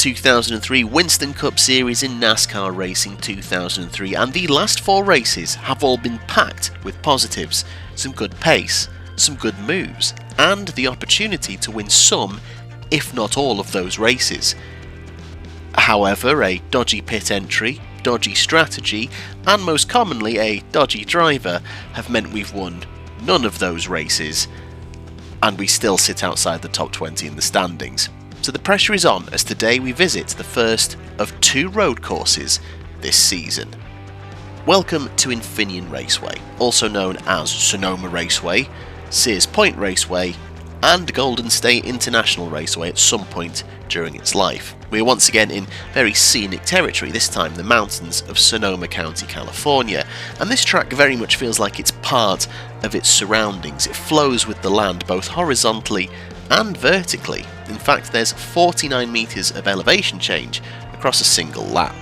2003 Winston Cup Series in NASCAR Racing 2003, and the last 4 races have all been packed with positives, some good pace, some good moves, and the opportunity to win some, if not all, of those races. However, a dodgy pit entry, dodgy strategy, and most commonly a dodgy driver have meant we've won none of those races, and we still sit outside the top 20 in the standings. So the pressure is on as today we visit the first of 2 road courses this season. Welcome to Infineon Raceway, also known as Sonoma Raceway, Sears Point Raceway, and Golden State International Raceway at some point during its life. We are once again in very scenic territory, this time the mountains of Sonoma County, California, and this track very much feels like it's part of its surroundings. It flows with the land both horizontally and vertically. In fact, there's 49 metres of elevation change across a single lap.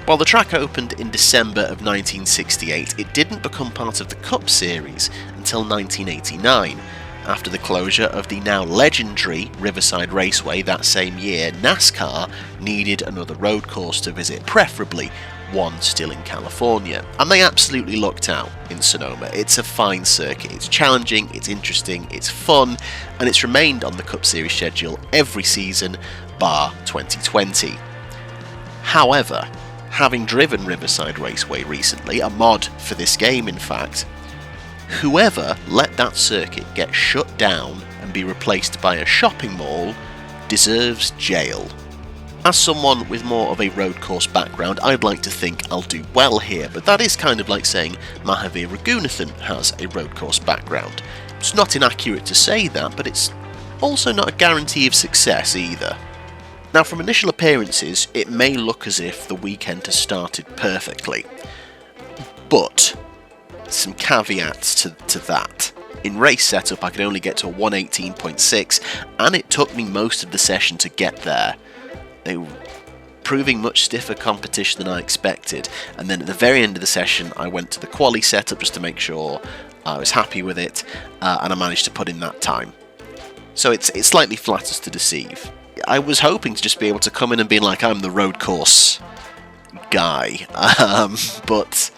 While the track opened in December of 1968, it didn't become part of the Cup Series until 1989. After the closure of the now legendary Riverside Raceway that same year, NASCAR needed another road course to visit, preferably one still in California, and they absolutely lucked out in Sonoma. It's a fine circuit, it's challenging, it's interesting, it's fun, and it's remained on the Cup Series schedule every season, bar 2020. However, having driven Riverside Raceway recently, a mod for this game in fact, whoever let that circuit get shut down and be replaced by a shopping mall deserves jail. As someone with more of a road course background, I'd like to think I'll do well here, but that is kind of like saying Mahavir Raghunathan has a road course background. It's not inaccurate to say that, but it's also not a guarantee of success either. Now, from initial appearances, it may look as if the weekend has started perfectly, but some caveats to that. In race setup, I could only get to a 118.6, and it took me most of the session to get there. They were proving much stiffer competition than I expected, and then at the very end of the session I went to the quali setup just to make sure I was happy with it, and I managed to put in that time. So it slightly flatters to deceive. I was hoping to just be able to come in and be like, I'm the road course guy, but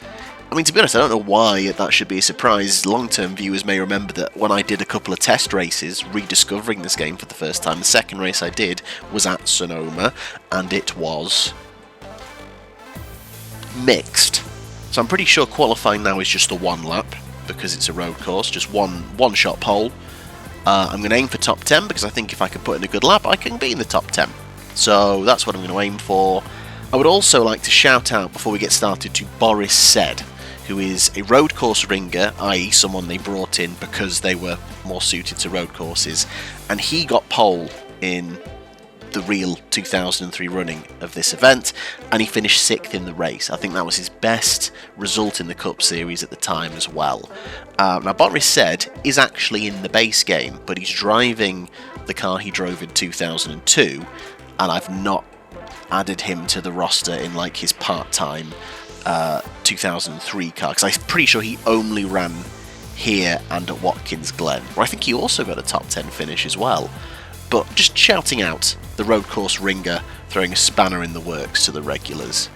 I mean, to be honest, I don't know why that should be a surprise. Long-term viewers may remember that when I did a couple of test races, rediscovering this game for the first time, the second race I did was at Sonoma, and it was mixed. So I'm pretty sure qualifying now is just the 1 lap, because it's a road course, just one shot pole. I'm going to aim for top 10, because I think if I can put in a good lap, I can be in the top 10. So that's what I'm going to aim for. I would also like to shout out, before we get started, to Boris Said, who is a road course ringer, i.e. someone they brought in because they were more suited to road courses, and he got pole in the real 2003 running of this event, and he finished 6th in the race. I think that was his best result in the Cup Series at the time as well. Now, Boris Said is actually in the base game, but he's driving the car he drove in 2002, and I've not added him to the roster in like his part-time 2003 car, because I'm pretty sure he only ran here and at Watkins Glen, where I think he also got a top 10 finish as well. But just shouting out the road course ringer, throwing a spanner in the works to the regulars.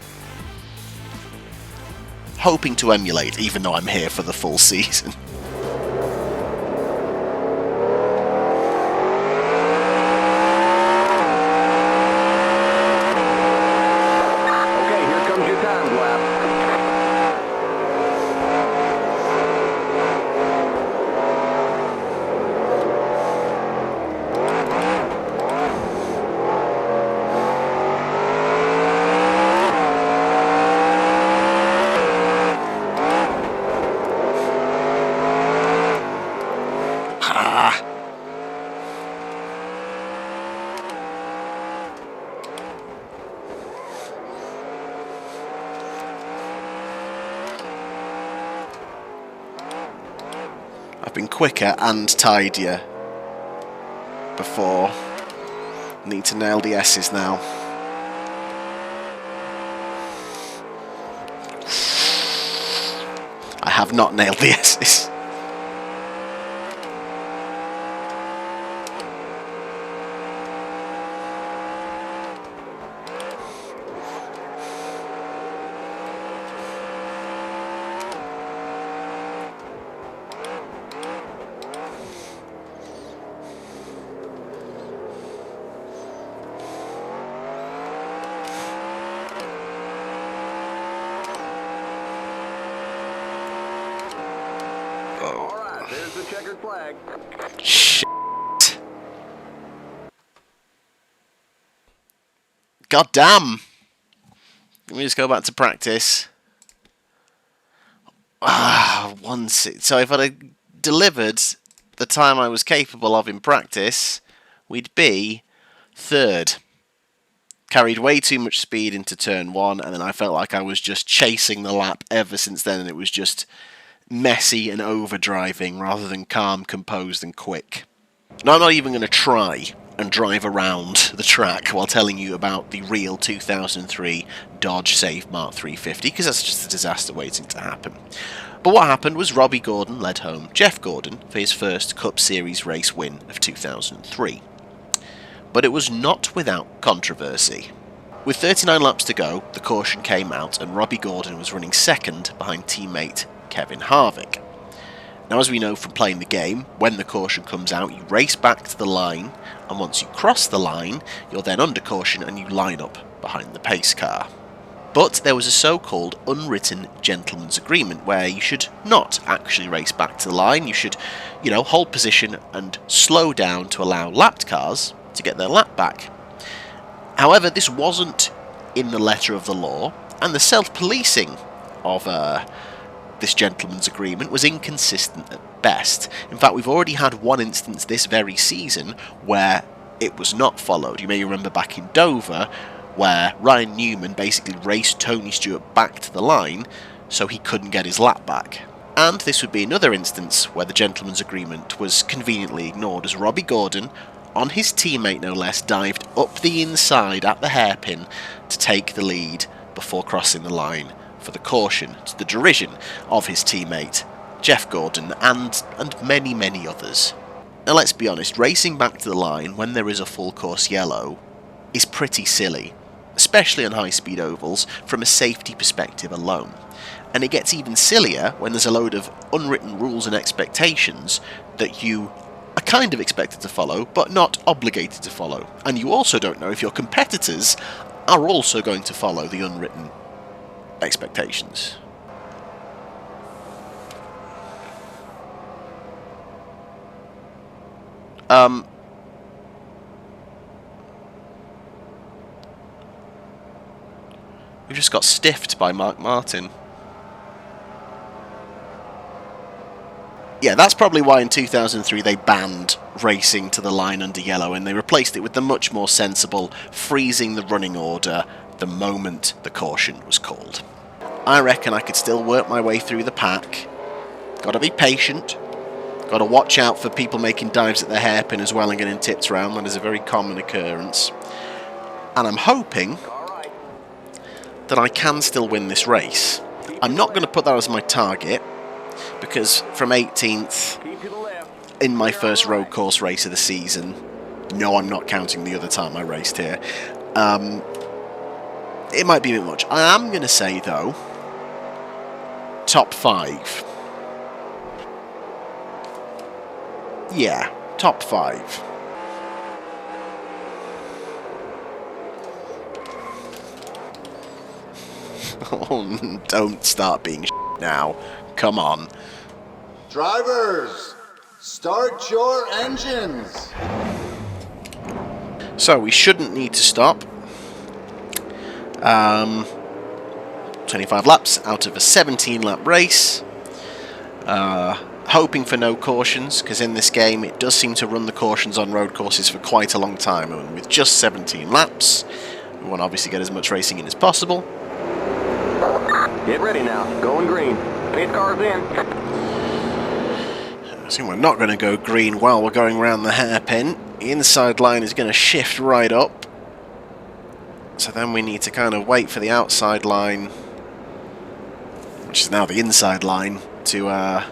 Hoping to emulate, even though I'm here for the full season. I've been quicker and tidier before. Need to nail the S's now. I have not nailed the S's. There's the checkered flag. Shit. God damn. Let me just go back to practice. So if I'd have delivered the time I was capable of in practice, we'd be third. Carried way too much speed into turn one, and then I felt like I was just chasing the lap ever since then, and it was just messy and overdriving rather than calm, composed, and quick. Now, I'm not even going to try and drive around the track while telling you about the real 2003 Dodge Save Mart 350, because that's just a disaster waiting to happen. But what happened was Robbie Gordon led home Jeff Gordon for his first Cup Series race win of 2003. But it was not without controversy. With 39 laps to go, the caution came out and Robbie Gordon was running second behind teammate Kevin Harvick. Now, as we know from playing the game, when the caution comes out, you race back to the line, and once you cross the line, you're then under caution and you line up behind the pace car. But there was a so-called unwritten gentleman's agreement where you should not actually race back to the line. You should, hold position and slow down to allow lapped cars to get their lap back. However, this wasn't in the letter of the law, and the self-policing of this gentleman's agreement was inconsistent at best. In fact, we've already had one instance this very season where it was not followed. You may remember back in Dover, where Ryan Newman basically raced Tony Stewart back to the line so he couldn't get his lap back. And this would be another instance where the gentleman's agreement was conveniently ignored, as Robbie Gordon, on his teammate no less, dived up the inside at the hairpin to take the lead before crossing the line for the caution, to the derision of his teammate Jeff Gordon and many, many others. Now, let's be honest, racing back to the line when there is a full course yellow is pretty silly, especially on high-speed ovals from a safety perspective alone. And it gets even sillier when there's a load of unwritten rules and expectations that you are kind of expected to follow, but not obligated to follow. And you also don't know if your competitors are also going to follow the unwritten expectations. We just got stiffed by Mark Martin. Yeah, that's probably why in 2003 they banned racing to the line under yellow, and they replaced it with the much more sensible freezing the running order the moment the caution was called. I reckon I could still work my way through the pack. Gotta be patient. Gotta watch out for people making dives at the hairpin as well and getting tipped around. That is a very common occurrence. And I'm hoping that I can still win this race. I'm not going to put that as my target, because from 18th in my first road course race of the season, no, I'm not counting the other time I raced here, it might be a bit much. I am going to say, though, top 5. Yeah, top 5. Oh, don't start being now. Come on. Drivers, start your engines. So we shouldn't need to stop. 25 laps out of a 17-lap race. Hoping for no cautions, because in this game it does seem to run the cautions on road courses for quite a long time, and with just 17 laps, we want to obviously get as much racing in as possible. Get ready now. Going green. Pace car's in. So we're not going to go green while we're going around the hairpin. The inside line is going to shift right up. So then we need to kind of wait for the outside line, which is now the inside line, to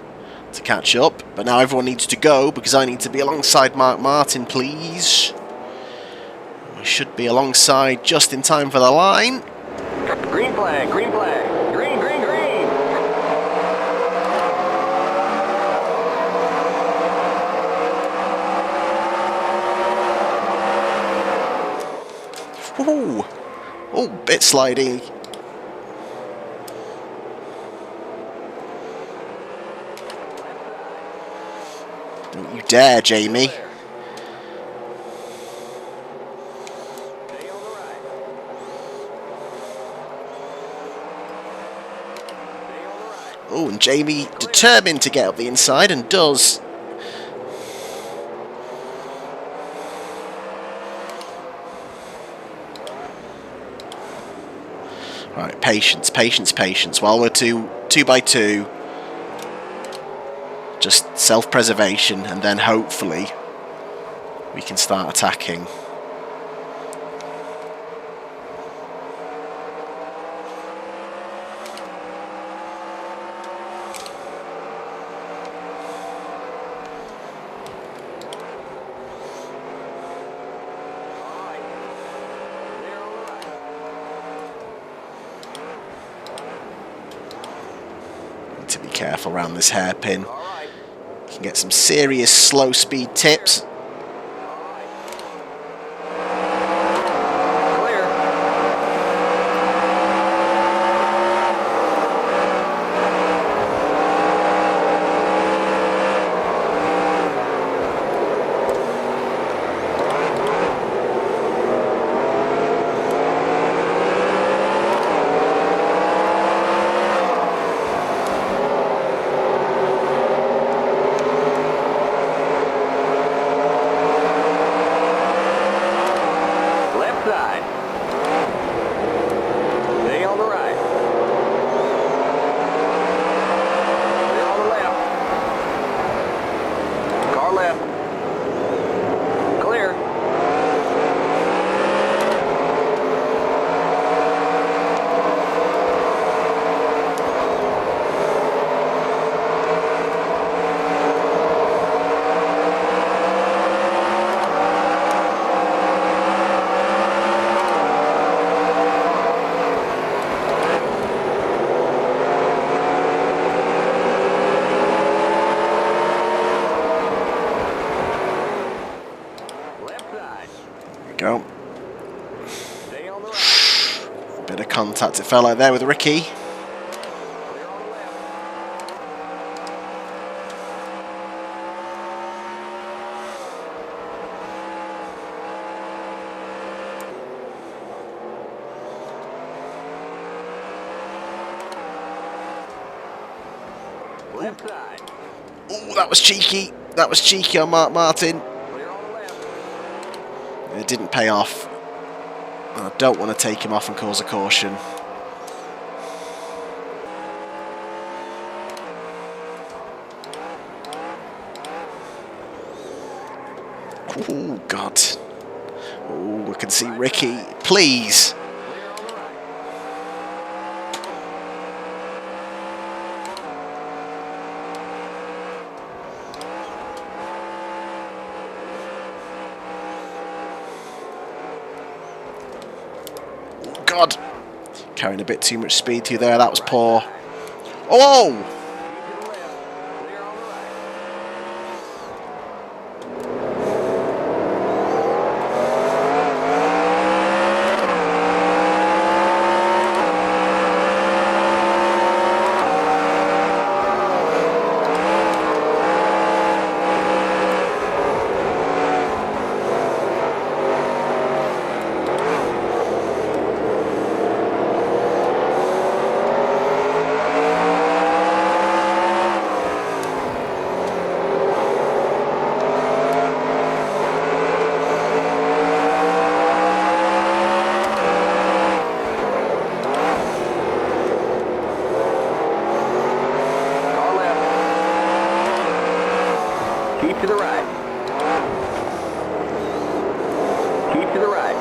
catch up. But now everyone needs to go, because I need to be alongside Mark Martin, please. We should be alongside just in time for the line. Green flag, green flag. Green, green, green. Ooh. Oh, bit slidey. Don't you dare, Jamie. Oh, and Jamie determined to get up the inside and does. Right, patience, patience, patience. While we're two by two, just self-preservation, and then hopefully we can start attacking. To be careful around this hairpin. You can get some serious slow speed tips. Go. Bit of contact, it felt like there with Ricky. Oh, that was cheeky. That was cheeky on Martin. It didn't pay off. I don't want to take him off and cause a caution. Oh, God. Oh, we can see Ricky. Please. God, carrying a bit too much speed through there. That was poor. Oh! Keep to the right. Keep to the right.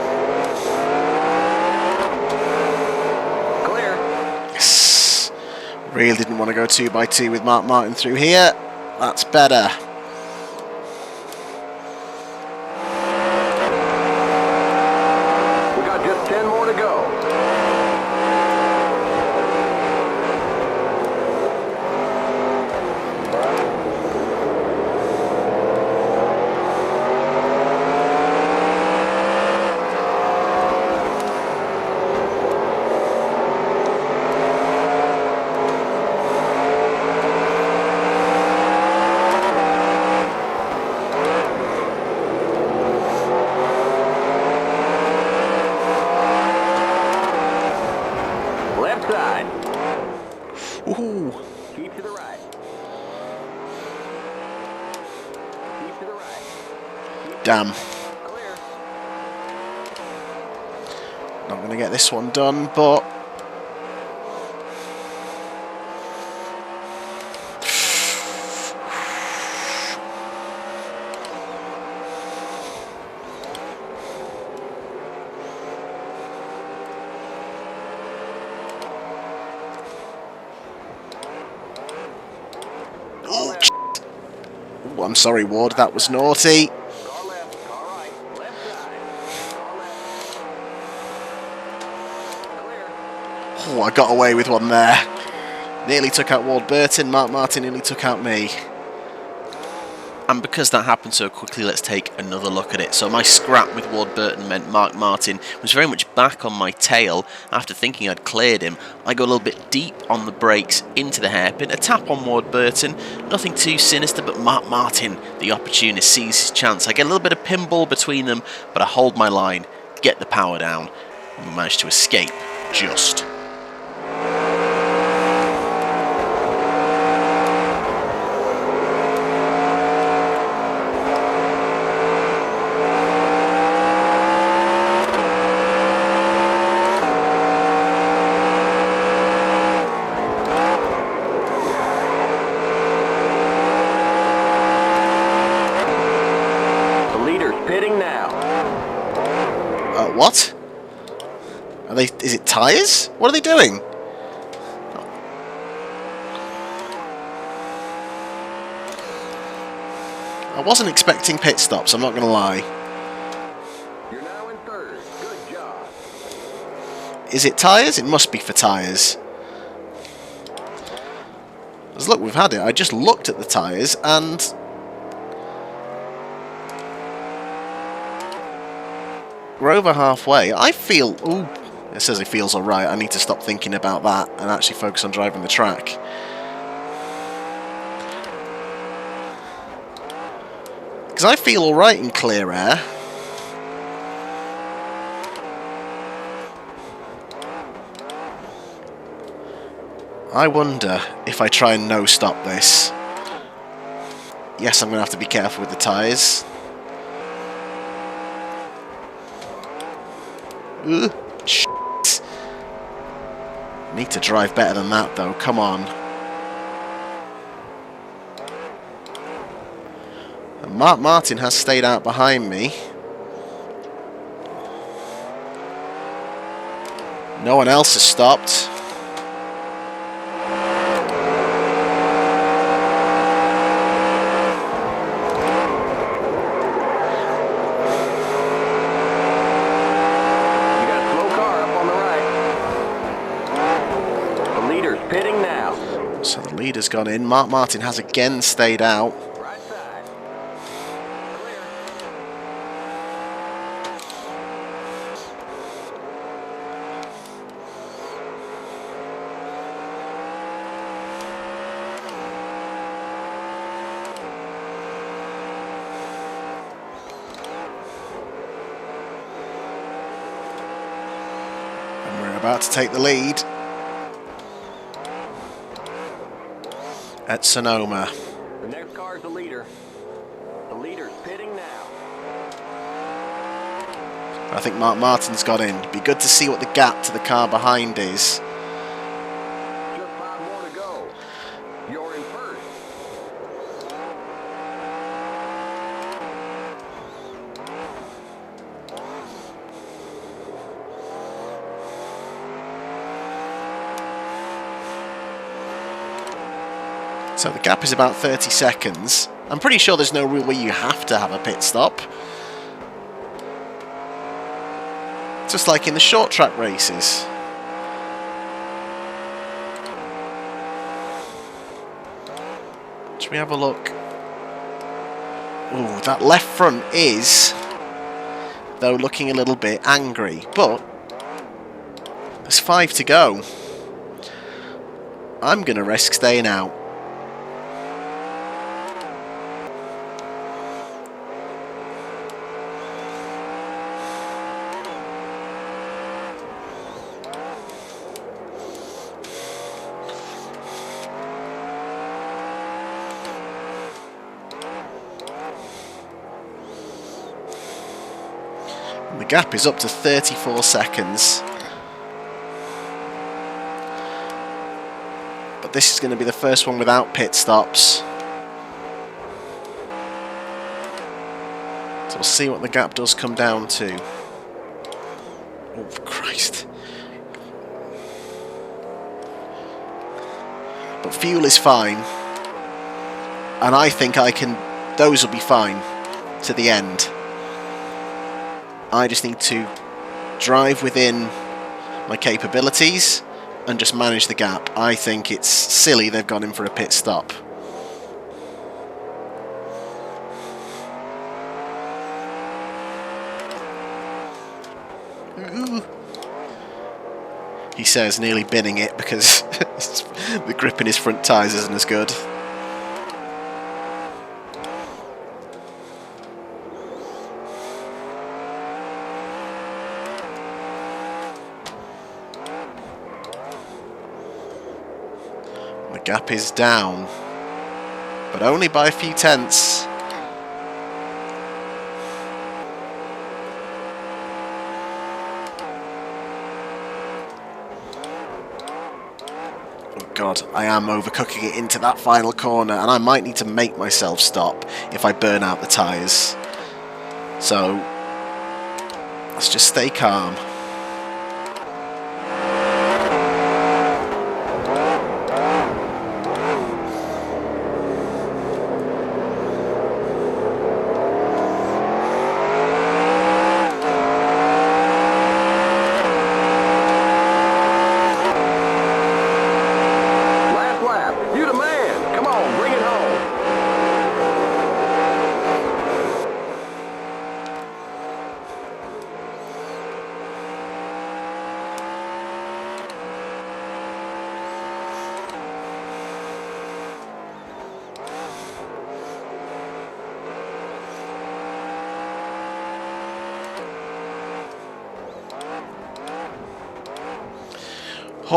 Clear. Yes. Really didn't want to go 2x2 with Mark Martin through here. That's better. We got just 10 more to go. Left side. Ooh. Keep to the right. Keep to the right. Damn. Clear. Not going to get this one done, but... Oh, ooh, I'm sorry, Ward, that was naughty. Car left, car right. Left side. Car left. Clear. Oh, I got away with one there. Nearly took out Ward Burton, Mark Martin nearly took out me. And because that happened so quickly, let's take another look at it. So my scrap with Ward Burton meant Mark Martin was very much back on my tail. After thinking I'd cleared him, I go a little bit deep on the brakes into the hairpin. A tap on Ward Burton, nothing too sinister, but Mark Martin, the opportunist, sees his chance. I get a little bit of pinball between them, but I hold my line, get the power down, and we manage to escape just. Pitting now. What? Are they? Is it tyres? What are they doing? I wasn't expecting pit stops, I'm not going to lie. You're now in third. Good job. Is it tyres? It must be for tyres. Because look, we've had it. I just looked at the tyres and... we're over halfway. I feel... ooh, it says it feels alright. I need to stop thinking about that and actually focus on driving the track. Because I feel alright in clear air. I wonder if I try and no-stop this. Yes, I'm going to have to be careful with the tyres. Shit. Need to drive better than that though, come on. And Mark Martin has stayed out behind me. No one else has stopped. So the leader's gone in. Mark Martin has again stayed out. Right side. Clear. And we're about to take the lead at Sonoma. The next car is the leader. The leader's pitting now. I think Mark Martin's got in. Be good to see what the gap to the car behind is. Just 5 more to go. You're in first. So the gap is about 30 seconds. I'm pretty sure there's no rule where you have to have a pit stop. Just like in the short track races. Should we have a look? Ooh, that left front is, though, looking a little bit angry. But there's 5 to go. I'm going to risk staying out. The gap is up to 34 seconds. But this is going to be the first one without pit stops. So we'll see what the gap does come down to. Oh, Christ. But fuel is fine. And I think those will be fine to the end. I just need to drive within my capabilities and just manage the gap. I think it's silly they've gone in for a pit stop. He says, nearly binning it because the grip in his front tyres isn't as good. The gap is down, but only by a few tenths. God, I am overcooking it into that final corner, and I might need to make myself stop if I burn out the tyres. So, let's just stay calm.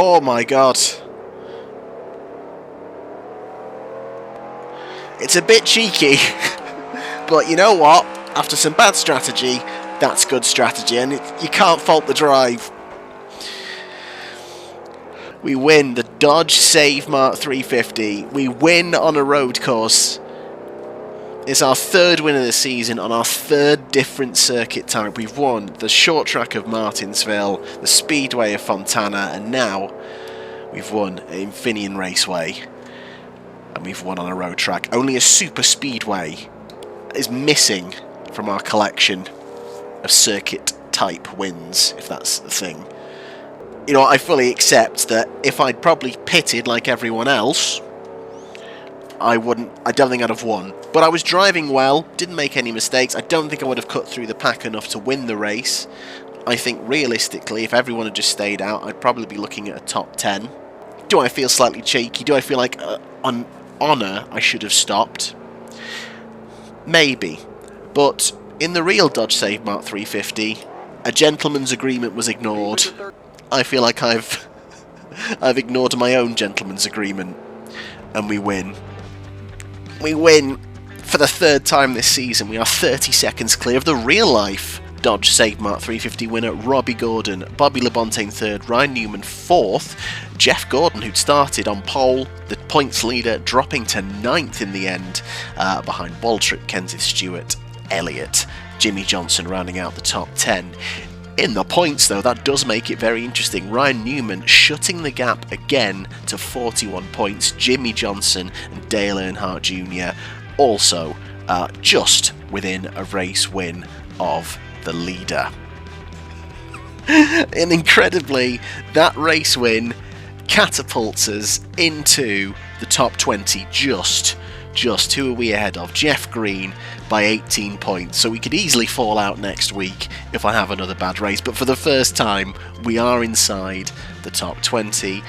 Oh my god. It's a bit cheeky, but you know what? After some bad strategy, that's good strategy, and you can't fault the drive. We win the Dodge Save Mart 350. We win on a road course. It's our third win of the season on our third different circuit type. We've won the short track of Martinsville, the speedway of Fontana, and now we've won Infineon Raceway. And we've won on a road track. Only a super speedway is missing from our collection of circuit type wins, if that's the thing. You know, I fully accept that if I'd probably pitted like everyone else, I don't think I'd have won. But I was driving well, didn't make any mistakes. I don't think I would have cut through the pack enough to win the race. I think realistically, if everyone had just stayed out, I'd probably be looking at a top 10. Do I feel slightly cheeky? Do I feel like on honour I should have stopped? Maybe. But in the real Dodge Save Mart 350, a gentleman's agreement was ignored. I feel like I've ignored my own gentleman's agreement, and we win. We win for the third time this season. We are 30 seconds clear of the real-life Dodge Save Mart 350 winner Robbie Gordon, Bobby Labontaine third, Ryan Newman fourth, Jeff Gordon, who'd started on pole, the points leader, dropping to 9th in the end, behind Waltrip, Kenseth Stewart, Elliott, Jimmy Johnson rounding out the top 10. In the points, though, that does make it very interesting. Ryan Newman shutting the gap again to 41 points. Jimmy Johnson and Dale Earnhardt Jr. also just within a race win of the leader. And incredibly, that race win catapults us into the top 20 just who are we ahead of? Jeff Green by 18 points. So we could easily fall out next week if I have another bad race. But for the first time, we are inside the top 20.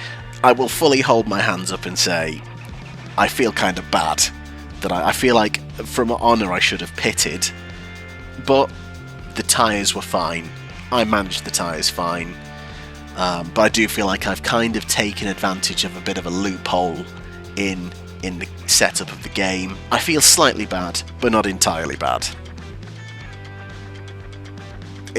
I will fully hold my hands up and say, I feel kind of bad. That I feel like, from honour, I should have pitted. But the tyres were fine. I managed the tyres fine. But I do feel like I've kind of taken advantage of a bit of a loophole in the setup of the game. I feel slightly bad, but not entirely bad.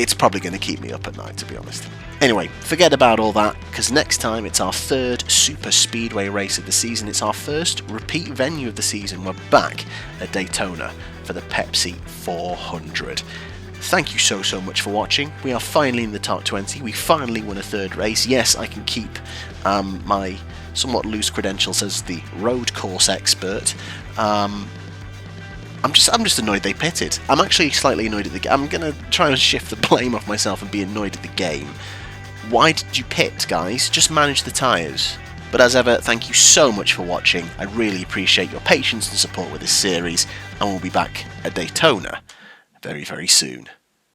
it's probably going to keep me up at night, to be honest. Anyway, forget about all that, because next time it's our third super speedway race of the season. It's our first repeat venue of the season. We're back at Daytona for the Pepsi 400. Thank you so much for watching. We are finally in the top 20. We finally won a third race. Yes, I can keep my somewhat loose credentials as the road course expert. I'm just annoyed they pitted. I'm actually slightly annoyed at the game. I'm going to try and shift the blame off myself and be annoyed at the game. Why did you pit, guys? Just manage the tyres. But as ever, thank you so much for watching. I really appreciate your patience and support with this series, and we'll be back at Daytona very soon.